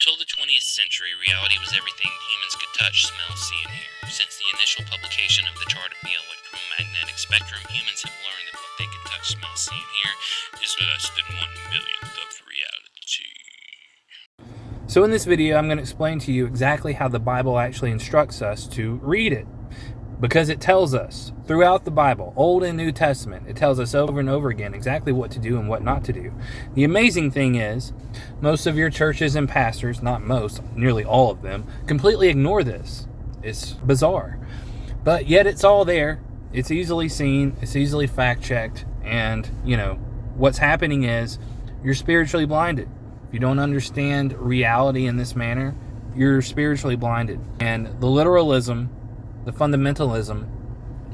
Until the 20th century, reality was everything humans could touch, smell, see, and hear. Since the initial publication of the chart of the electromagnetic spectrum, humans have learned that what they could touch, smell, see, and hear is less than 1/millionth of reality. So in this video, I'm going to explain to you exactly how the Bible actually instructs us to read it. Because it tells us throughout the Bible, Old and New Testament, it tells us over and over again exactly what to do and what not to do. The amazing thing is, most of your churches and pastors, not most, nearly all of them, completely ignore this. It's bizarre. But yet it's all there. It's easily seen. It's easily fact-checked. And, what's happening is you're spiritually blinded. If you don't understand reality in this manner, you're spiritually blinded. And the literalism, the fundamentalism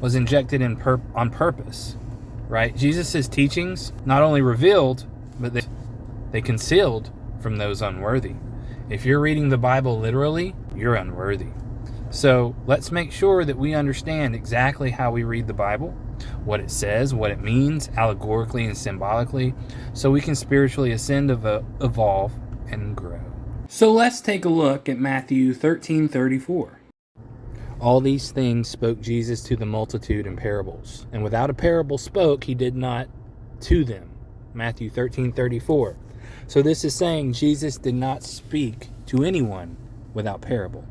was injected on purpose, right? Jesus' teachings not only revealed, but they concealed from those unworthy. If you're reading the Bible literally, you're unworthy. So let's make sure that we understand exactly how we read the Bible, what it says, what it means, allegorically and symbolically, so we can spiritually ascend, evolve, and grow. So let's take a look at Matthew 13:34. All these things spoke Jesus to the multitude in parables, and without a parable spoke he did not to them. Matthew 13:34. So this is saying Jesus did not speak to anyone without parable.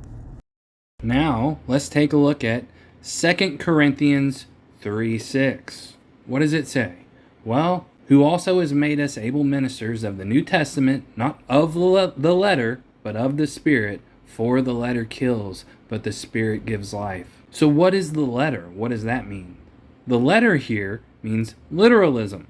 Now, let's take a look at 2 Corinthians 3:6. What does it say? Well, who also has made us able ministers of the New Testament, not of the letter, but of the Spirit, for the letter kills, but the Spirit gives life. So what is the letter? What does that mean? The letter here means literalism.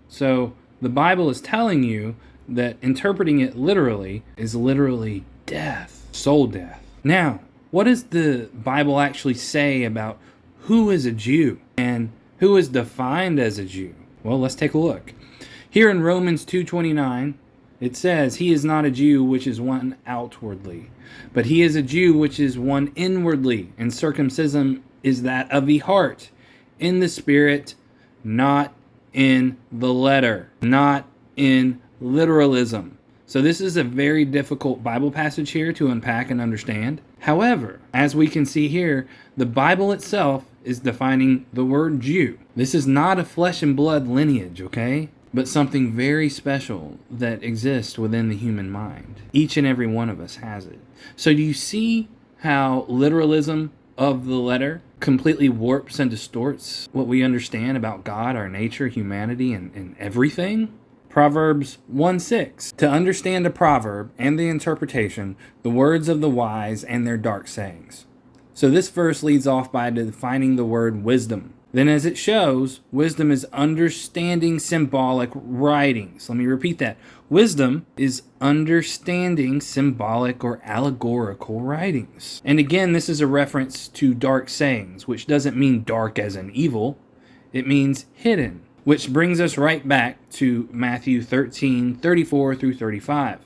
So the Bible is telling you that interpreting it literally is literally death, soul death. Now, what does the Bible actually say about who is a Jew and who is defined as a Jew? Well, let's take a look. Here in Romans 2:29, it says, he is not a Jew which is one outwardly, but he is a Jew which is one inwardly, and circumcision is that of the heart, in the spirit, not in the letter, not in literalism. So this is a very difficult Bible passage here to unpack and understand. However, as we can see here, the Bible itself is defining the word Jew. This is not a flesh and blood lineage, okay? But something very special that exists within the human mind. Each and every one of us has it. So do you see how literalism of the letter completely warps and distorts what we understand about God, our nature, humanity, and everything? Proverbs 1:6. To understand a proverb and the interpretation, the words of the wise and their dark sayings. So this verse leads off by defining the word wisdom. Then as it shows, wisdom is understanding symbolic writings. Let me repeat that. Wisdom is understanding symbolic or allegorical writings. And again, this is a reference to dark sayings, which doesn't mean dark as in evil. It means hidden, which brings us right back to Matthew 13:34 through 35.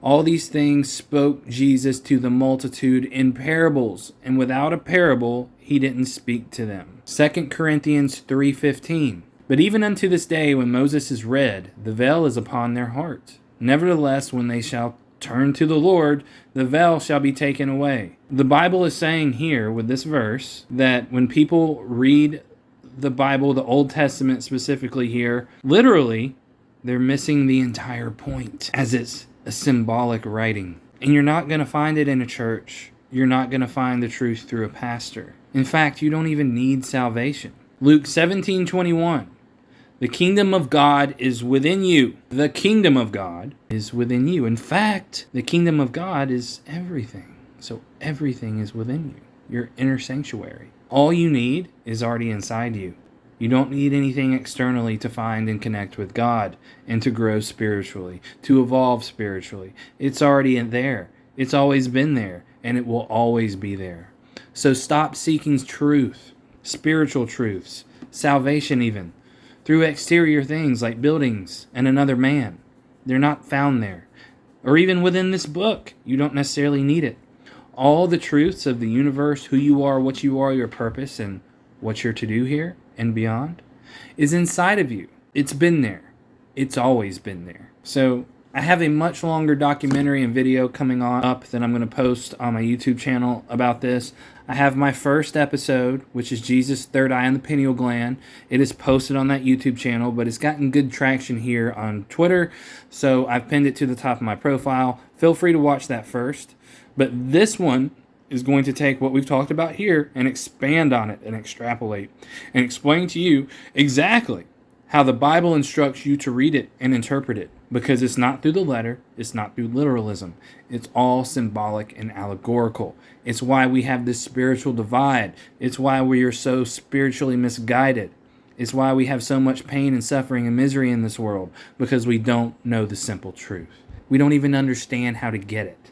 All these things spoke Jesus to the multitude in parables, and without a parable he didn't speak to them. 2 Corinthians 3:15. But even unto this day when Moses is read, the veil is upon their heart. Nevertheless, when they shall turn to the Lord, the veil shall be taken away. The Bible is saying here with this verse that when people read the Bible, the Old Testament specifically here, literally, they're missing the entire point, as it's a symbolic writing. And you're not going to find it in a church. You're not going to find the truth through a pastor. In fact, you don't even need salvation. Luke 17:21. The kingdom of God is within you. The kingdom of God is within you. In fact, the kingdom of God is everything. So everything is within you. Your inner sanctuary. All you need is already inside you. You don't need anything externally to find and connect with God and to grow spiritually, to evolve spiritually. It's already in there. It's always been there, and it will always be there. So stop seeking truth, spiritual truths, salvation even, through exterior things like buildings and another man. They're not found there. Or even within this book, you don't necessarily need it. All the truths of the universe, who you are, what you are, your purpose, and what you're to do here and beyond, is inside of you. It's been there. It's always been there. So I have a much longer documentary and video coming up that I'm going to post on my YouTube channel about this. I have my first episode, which is Jesus' third eye on the pineal gland. It is posted on that YouTube channel, but it's gotten good traction here on Twitter, so I've pinned it to the top of my profile. Feel free to watch that first. But this one is going to take what we've talked about here and expand on it and extrapolate and explain to you exactly how the Bible instructs you to read it and interpret it, because it's not through the letter, it's not through literalism, it's all symbolic and allegorical. It's why we have this spiritual divide. It's why we are so spiritually misguided. It's why we have so much pain and suffering and misery in this world, because we don't know the simple truth. We don't even understand how to get it.